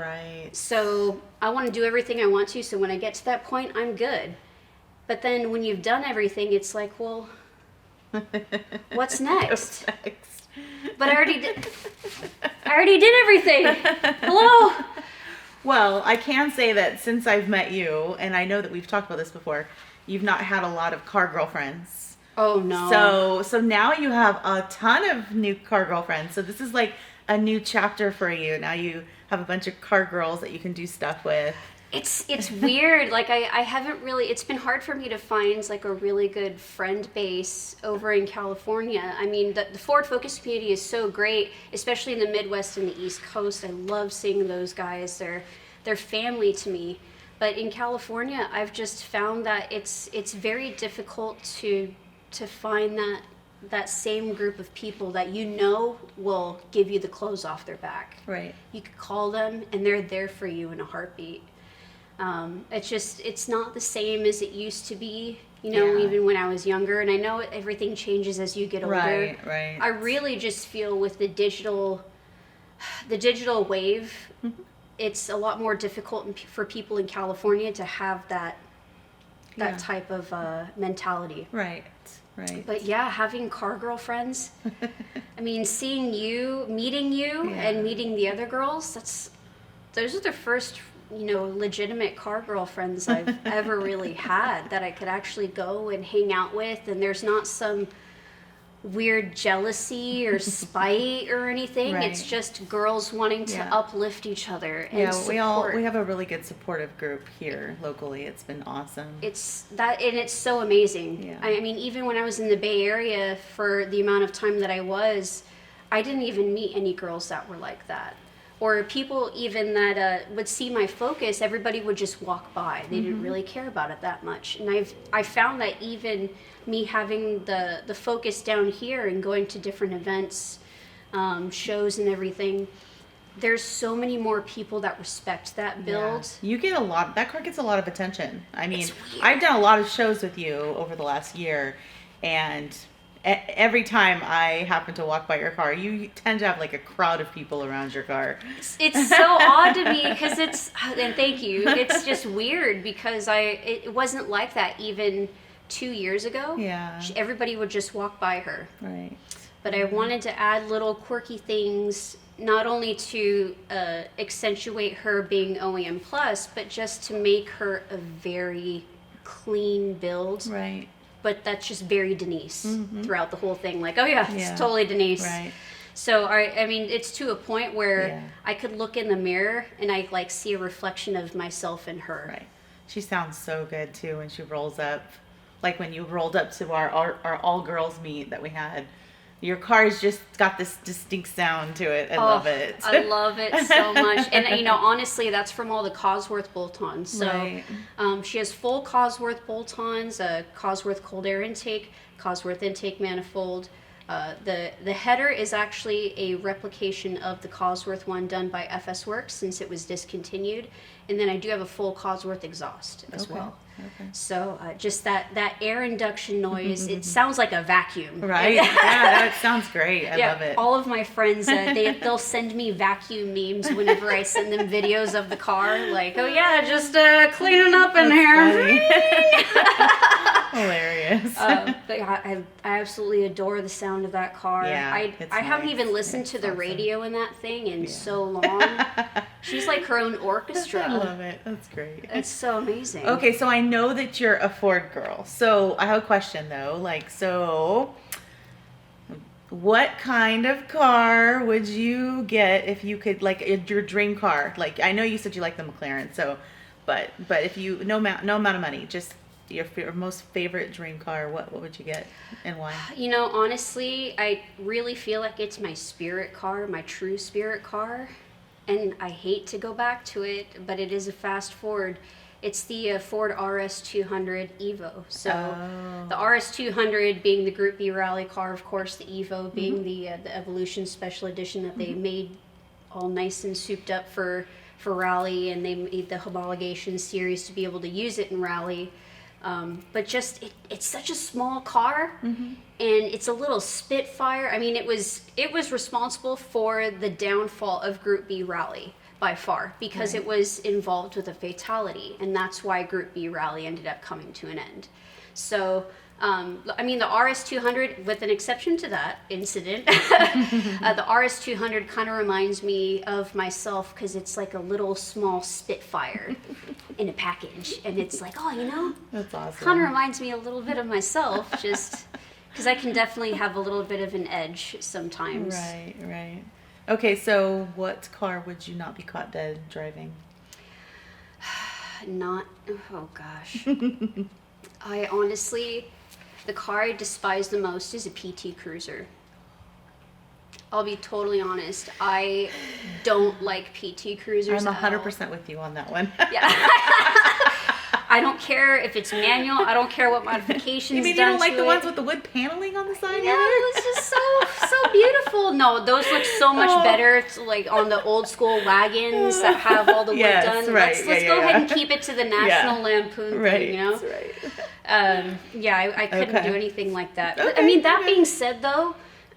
So I want to do everything I want to, so when I get to that point, I'm good. But then when you've done everything, it's like, well, what's next? But I already did everything. Hello? Well, I can say that since I've met you, and I know that we've talked about this before, you've not had a lot of car girlfriends. Oh, no. So now you have a ton of new car girlfriends. So this is like a new chapter for you. Now you have a bunch of car girls that you can do stuff with. It's weird. Like I haven't really, it's been hard for me to find like a really good friend base over in California. I mean, the Ford Focus community is so great, especially in the Midwest and the East Coast. I love seeing those guys. They're family to me. But in California, I've just found that it's very difficult to find that same group of people that you know will give you the clothes off their back. Right. You could call them and they're there for you in a heartbeat. It's not the same as it used to be, even when I was younger. And I know everything changes as you get older. Right. I really just feel with the digital wave, it's a lot more difficult for people in California to have that type of mentality. Right. But yeah, having car girlfriends, I mean, meeting you and meeting the other girls, those are the first, legitimate car girlfriends I've ever really had that I could actually go and hang out with. And there's not some weird jealousy or spite or anything. Right. It's just girls wanting to uplift each other and support. we have a really good supportive group here locally. It's been awesome. It's so amazing. Yeah. I mean, even when I was in the Bay Area for the amount of time that I didn't even meet any girls that were like that. Or people even that would see my focus, everybody would just walk by. They didn't really care about it that much. And I found that even me having the focus down here and going to different events, shows and everything, there's so many more people that respect that build. Yeah. You get that car gets a lot of attention. I mean, It's weird. I've done a lot of shows with you over the last year, and every time I happen to walk by your car, you tend to have like a crowd of people around your car. It's so odd to me because and thank you, it's just weird because it wasn't like that even 2 years ago. Yeah. Everybody would just walk by her. Right. But I wanted to add little quirky things, not only to accentuate her being OEM plus, but just to make her a very clean build. Right. But that's just very Denise throughout the whole thing. Like, oh yeah, it's totally Denise. Right. So I mean, it's to a point where Yeah. I could look in the mirror and I like see a reflection of myself in her. Right. She sounds so good too when she rolls up. Like when you rolled up to our all girls meet that we had. Your car's just got this distinct sound to it. I love it. I love it so much. And, honestly, that's from all the Cosworth bolt-ons. So Right. She has full Cosworth bolt-ons, a Cosworth cold air intake, Cosworth intake manifold. The header is actually a replication of the Cosworth one done by FS Works since it was discontinued. And then I do have a full Cosworth exhaust as well. Okay. So just that air induction noise, it sounds like a vacuum. Right. Yeah, that sounds great. I love it. All of my friends, they'll send me vacuum memes whenever I send them videos of the car. Like, oh yeah, just cleaning up in here. Hilarious. But I absolutely adore the sound of that car. Yeah, I haven't nice. even listened It's to the awesome. radio in that thing in so long. She's like her own orchestra. I love it. That's great. It's so amazing. Okay, so I know that you're a Ford girl. So I have a question though. What kind of car would you get if you could, like, your dream car? Like, I know you said you like the McLaren, so, but if you, no amount of money, just your most favorite dream car, what would you get and why? Honestly, I really feel like it's my spirit car, my true spirit car. And I hate to go back to it, but it is a fast Ford. It's the Ford RS200 Evo. So the RS200 being the Group B rally car, of course, the Evo being the Evolution Special Edition that they made all nice and souped up for rally, and they made the homologation series to be able to use it in rally. But just it's such a small car, and it's a little Spitfire. I mean, it was responsible for the downfall of Group B rally by far because it was involved with a fatality, and that's why Group B rally ended up coming to an end. So I mean, the RS200, with an exception to that incident, the RS200 kind of reminds me of myself because it's like a little small Spitfire in a package, and it's like, That's awesome. kind of reminds me a little bit of myself, just because I can definitely have a little bit of an edge sometimes. Right. Okay, so what car would you not be caught dead driving? Oh gosh. I honestly, the car I despise the most is a PT Cruiser. I'll be totally honest. I don't like PT Cruisers I'm at all. 100% with you on that one. Yeah. I don't care if it's manual. I don't care what modifications. You mean you don't like the ones with the wood paneling on the side? Yeah, it's just so beautiful. No, those look so much better. It's like on the old school wagons that have all the wood done. Right. Let's go ahead and keep it to the National Lampoon thing, you know? That's right. I couldn't do anything like that. But, Okay, I mean, that okay. being said, though,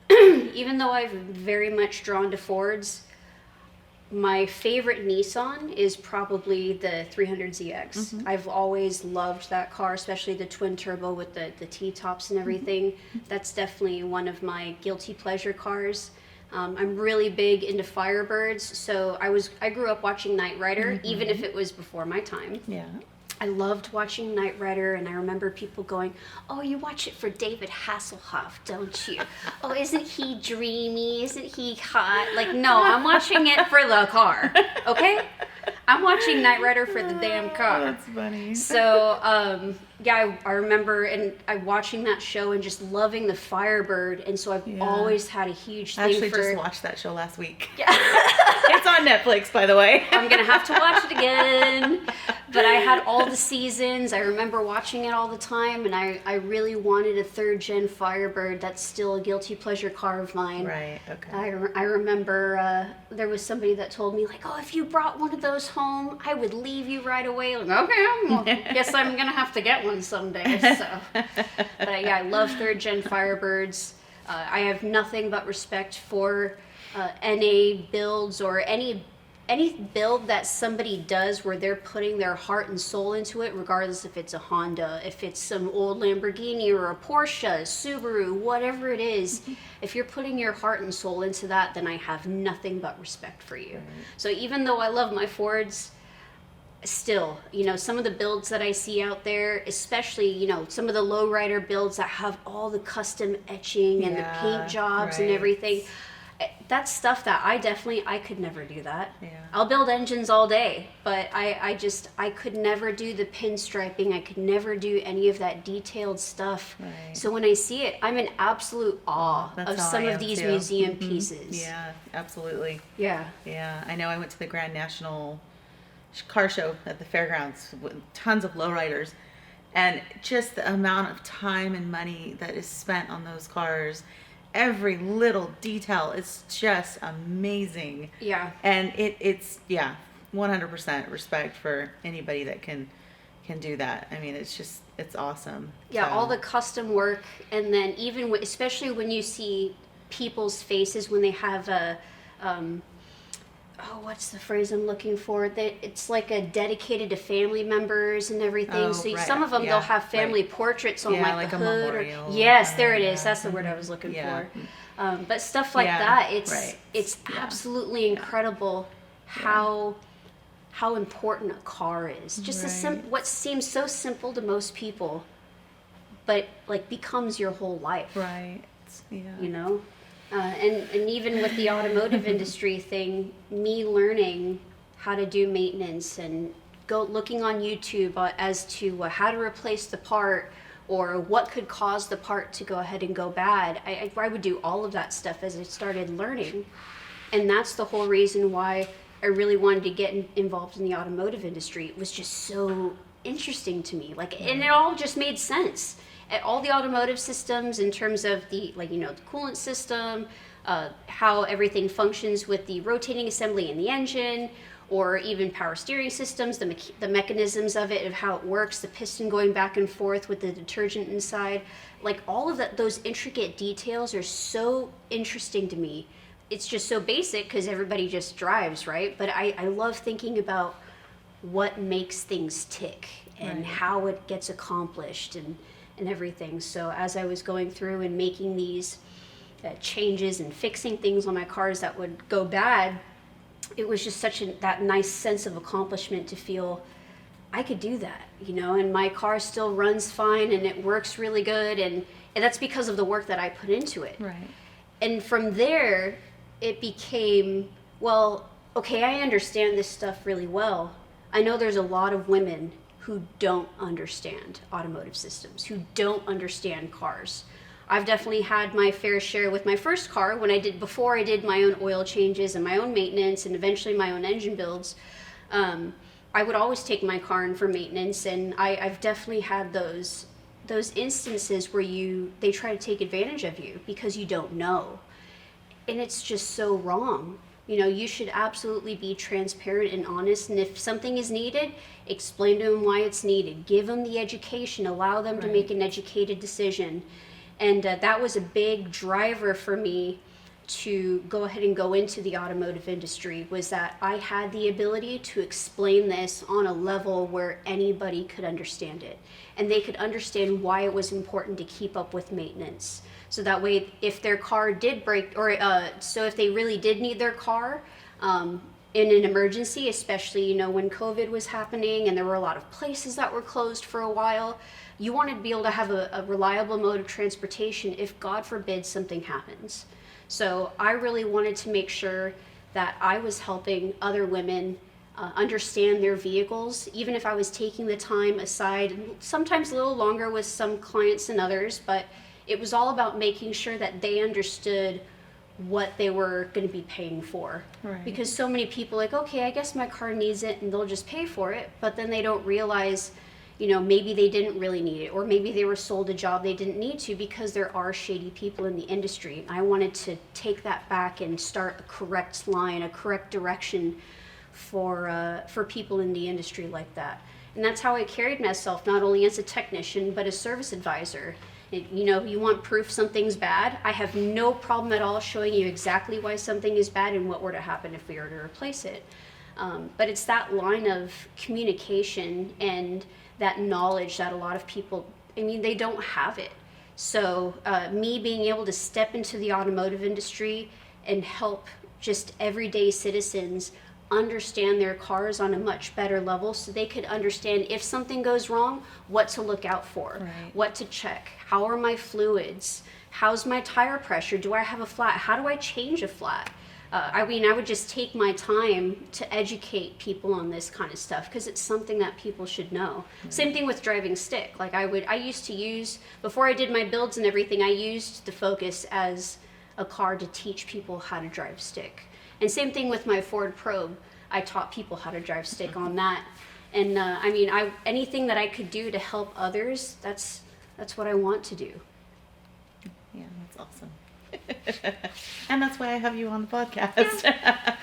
even though I'm very much drawn to Fords, my favorite Nissan is probably the 300ZX. I've always loved that car, especially the twin turbo with the T-tops and everything. That's definitely one of my guilty pleasure cars. I'm really big into Firebirds, so I grew up watching Knight Rider, even if it was before my time. Yeah. I loved watching Knight Rider, and I remember people going, "Oh, you watch it for David Hasselhoff, don't you? Oh, isn't he dreamy? Isn't he hot?" Like, no, I'm watching it for the car, okay? I'm watching Knight Rider for the damn car. That's funny. So, I remember I watching that show and just loving the Firebird, and so I've always had a huge I thing actually for... just watched that show last week. Yeah. It's on Netflix, by the way. I'm gonna have to watch it again. But I had all the seasons. I remember watching it all the time, and I really wanted a third gen Firebird. That's still a guilty pleasure car of mine. Right, okay. I remember there was somebody that told me, like, "Oh, if you brought one of those home, I would leave you right away." Like, okay, well, guess I'm gonna have to get one someday. So, but I love third gen Firebirds. I have nothing but respect for NA builds or any build that somebody does where they're putting their heart and soul into it, regardless if it's a Honda, if it's some old Lamborghini or a Porsche, Subaru, whatever it is. If you're putting your heart and soul into that, then I have nothing but respect for you. So even though I love my Fords, still, some of the builds that I see out there, especially, some of the lowrider builds that have all the custom etching and the paint jobs and everything, that's stuff that I could never do that. Yeah. I'll build engines all day, but I could never do the pinstriping. I could never do any of that detailed stuff. Right. So when I see it, I'm in absolute awe That's of how some I of am, these too. museum pieces. Yeah, absolutely. Yeah. Yeah, I know I went to the Grand National car show at the fairgrounds with tons of lowriders, and just the amount of time and money that is spent on those cars, every little detail is just amazing. Yeah. And it's 100% respect for anybody that can do that. I mean, it's awesome. Yeah, So, all the custom work, and then even especially when you see people's faces when they have a what's the phrase I'm looking for? It's like a dedicated to family members and everything. Oh, So right. some of them Yeah, they'll have family right. portraits on Yeah, like like the a hood. memorial. Yes, there it is. Yeah. That's the word I was looking Yeah. for. But stuff like Yeah, that, right. it's Yeah. absolutely incredible how important a car is. Just Right. what seems so simple to most people, but like becomes your whole life. Right. Yeah. And even with the automotive industry thing, me learning how to do maintenance and looking on YouTube as to how to replace the part or what could cause the part to go ahead and go bad, I would do all of that stuff as I started learning. And that's the whole reason why I really wanted to get involved in the automotive industry. It was just so interesting to me. And it all just made sense. All the automotive systems in terms of the coolant system, how everything functions with the rotating assembly in the engine, or even power steering systems, the mechanisms of it, of how it works, the piston going back and forth with the detergent inside, all of those intricate details are so interesting to me. It's just so basic because everybody just drives, right? But I love thinking about what makes things tick and Right. how it gets accomplished and everything. So as I was going through and making these changes and fixing things on my cars that would go bad, it was just that nice sense of accomplishment to feel I could do that, and my car still runs fine and it works really good, and that's because of the work that I put into it. Right. And from there, it became, well, okay, I understand this stuff really well. I know there's a lot of women who don't understand automotive systems, who don't understand cars. I've definitely had my fair share with my first car before I did my own oil changes and my own maintenance and eventually my own engine builds. I would always take my car in for maintenance, and I've definitely had those instances where they try to take advantage of you because you don't know. And it's just so wrong. You know, you should absolutely be transparent and honest, and if something is needed, explain to them why it's needed. Give them the education, allow them to make an educated decision. And that was a big driver for me to go ahead and go into the automotive industry, was that I had the ability to explain this on a level where anybody could understand it. And they could understand why it was important to keep up with maintenance. So that way, if their car did break, or so if they really did need their car in an emergency, especially, you know, when COVID was happening and there were a lot of places that were closed for a while, you wanted to be able to have a reliable mode of transportation if, God forbid, something happens. So I really wanted to make sure that I was helping other women understand their vehicles, even if I was taking the time aside, sometimes a little longer with some clients than others, but it was all about making sure that they understood what they were going to be paying for. Right. Because so many people like, okay, I guess my car needs it, and they'll just pay for it, but then they don't realize, you know, maybe they didn't really need it, or maybe they were sold a job they didn't need to, because there are shady people in the industry. I wanted to take that back and start a correct line, a correct direction for people in the industry like that. And that's how I carried myself, not only as a technician, but a service advisor. You know, you want proof something's bad, I have no problem at all showing you exactly why something is bad and what were to happen if we were to replace it. But it's that line of communication and that knowledge that a lot of people, I mean, they don't have it. So me being able to step into the automotive industry and help just everyday citizens understand their cars on a much better level, so they could understand if something goes wrong, what to look out for, what to check, how are my fluids, how's my tire pressure, do I have a flat, how do I change a flat. I mean, I would just take my time to educate people on this kind of stuff, because it's something that people should know. Same thing with driving stick. Like I used to use, before I did my builds and everything, I used the Focus as a car to teach people how to drive stick. And same thing with my Ford Probe. I taught people how to drive stick on that. And I mean, anything that I could do to help others, that's what I want to do. Yeah, that's awesome. And that's why I have you on the podcast. Yeah.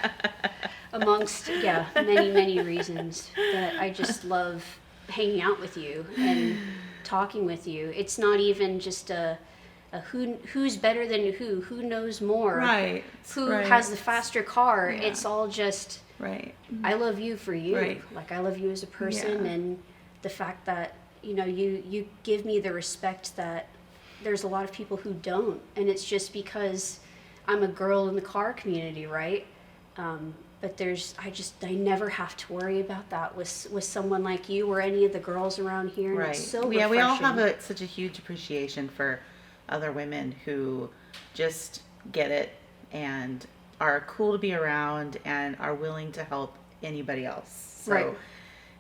Amongst, many, many reasons that I just love hanging out with you and talking with you. It's not even just a who's better than who knows more, Right. who Right. has the faster car. Yeah. It's all just, Right. I love you for you. Right. Like, I love you as a person, Yeah. and the fact that, you know, you give me the respect that there's a lot of people who don't, and it's just because I'm a girl in the car community, right? But I never have to worry about that with someone like you or any of the girls around here. And Right. it's so Yeah, we all refreshing. have such a huge appreciation for other women who just get it and are cool to be around and are willing to help anybody else. So, Right.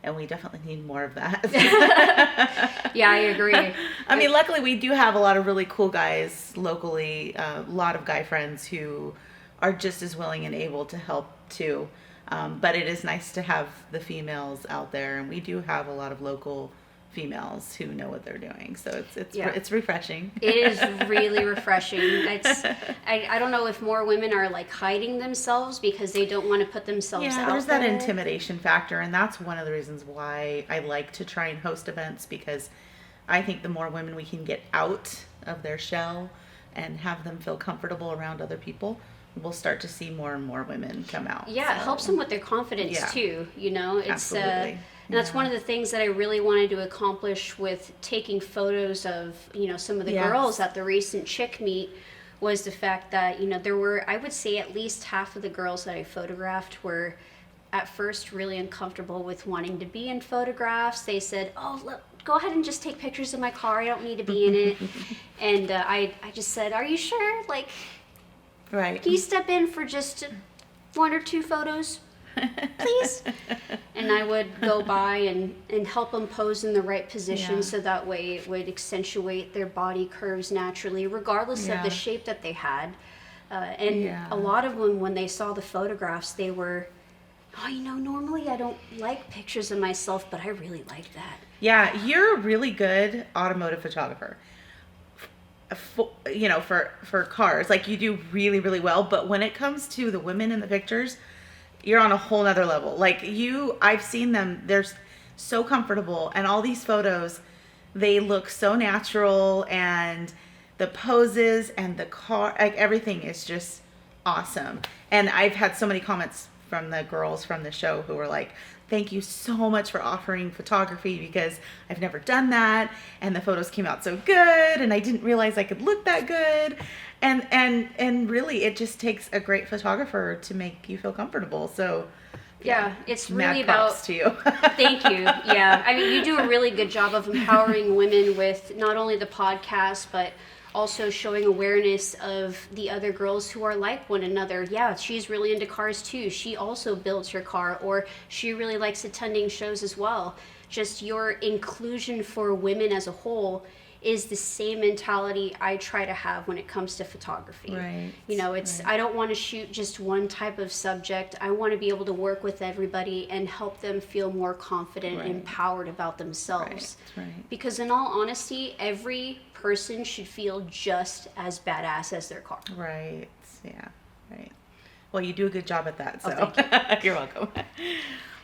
And we definitely need more of that. Yeah, I agree. I mean, luckily we do have a lot of really cool guys locally, a lot of guy friends who are just as willing and able to help too. But it is nice to have the females out there, and we do have a lot of local females who know what they're doing. So it's refreshing. It is really refreshing. I don't know if more women are like hiding themselves because they don't want to put themselves out there. Yeah, there's that intimidation factor, and that's one of the reasons why I like to try and host events, because I think the more women we can get out of their shell and have them feel comfortable around other people, we'll start to see more and more women come out. Yeah, it helps them with their confidence too, you know. It's Absolutely. and that's one of the things that I really wanted to accomplish with taking photos of, you know, some of the girls at the recent chick meet, was the fact that, you know, there were, I would say at least half of the girls that I photographed were at first really uncomfortable with wanting to be in photographs. They said, oh, look, go ahead and just take pictures of my car. I don't need to be in it. And I just said, are you sure? Like, Right. can you step in for just 1 or 2 photos, please? And I would go by and help them pose in the right position, Yeah. so that way it would accentuate their body curves naturally, regardless of Yeah. the shape that they had. And Yeah. a lot of them, when they saw the photographs, they were Oh, normally I don't like pictures of myself, but I really like that. Yeah, you're a really good automotive photographer. For cars, like you do really, really well. But when it comes to the women in the pictures, you're on a whole nother level. Like I've seen them. They're so comfortable, and all these photos, they look so natural, and the poses and the car, like everything is just awesome. And I've had so many comments from the girls from the show who were like, thank you so much for offering photography, because I've never done that, and the photos came out so good, and I didn't realize I could look that good. And really, it just takes a great photographer to make you feel comfortable. So yeah, it's mad really props to you. Thank you. Yeah, I mean, you do a really good job of empowering women with not only the podcast, but also showing awareness of the other girls who are like one another. Yeah, she's really into cars too. She also builds her car, or she really likes attending shows as well. Just your inclusion for women as a whole is the same mentality I try to have when it comes to photography. Right. Right. I don't want to shoot just one type of subject. I want to be able to work with everybody and help them feel more confident and empowered about themselves. Right. Because in all honesty, every person should feel just as badass as their car. Right. Yeah. Right. Well, you do a good job at that. So thank you're welcome.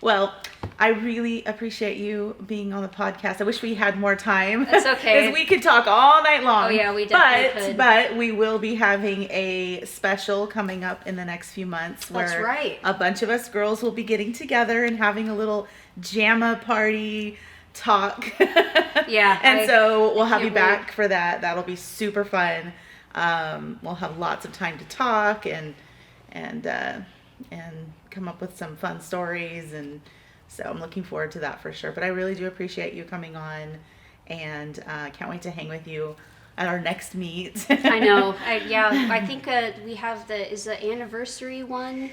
Well, I really appreciate you being on the podcast. I wish we had more time. That's okay. Because we could talk all night long. Oh yeah, we definitely could. But we will be having a special coming up in the next few months where That's right. a bunch of us girls will be getting together and having a little JAMA party talk. Yeah. And so we'll have you wait. back for that. That'll be super fun. We'll have lots of time to talk and come up with some fun stories, and so I'm looking forward to that for sure. But I really do appreciate you coming on, and can't wait to hang with you at our next meet. I know. I think we have is the anniversary one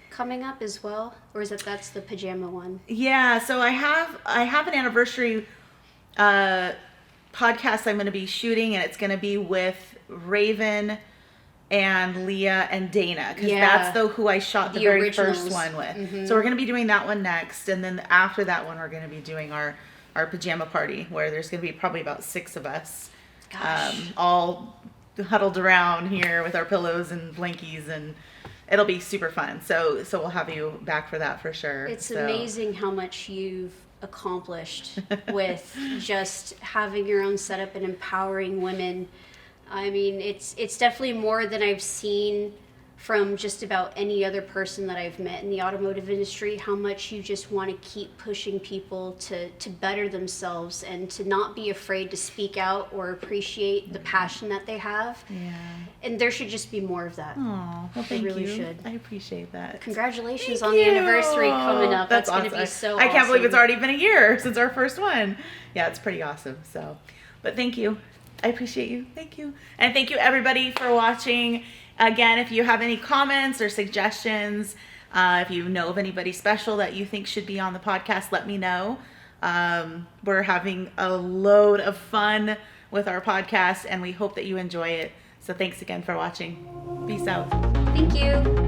coming up as well, or that's the pajama one? Yeah, so I have an anniversary podcast I'm going to be shooting, and it's going to be with Raven and Leah and Dana, because that's who I shot the very originals. first one with. Mm-hmm. So we're going to be doing that one next, and then after that one we're going to be doing our pajama party, where there's going to be probably about 6 of us, all huddled around here with our pillows and blankies, and it'll be super fun. So we'll have you back for that for sure. It's amazing how much you've accomplished with just having your own setup and empowering women. I mean, it's definitely more than I've seen from just about any other person that I've met in the automotive industry, how much you just want to keep pushing people to better themselves and to not be afraid to speak out or appreciate the passion that they have. Yeah. And there should just be more of that. Oh, well, thank really you. should. I appreciate that. Congratulations Thank on the you. anniversary coming up. That's going to awesome. be so I can't believe awesome. it's already been a year since our first one. Yeah, it's pretty awesome. So, but thank you. I appreciate you. Thank you. And thank you everybody for watching. Again, if you have any comments or suggestions, if you know of anybody special that you think should be on the podcast, let me know. We're having a load of fun with our podcast, and we hope that you enjoy it. So thanks again for watching. Peace out. Thank you.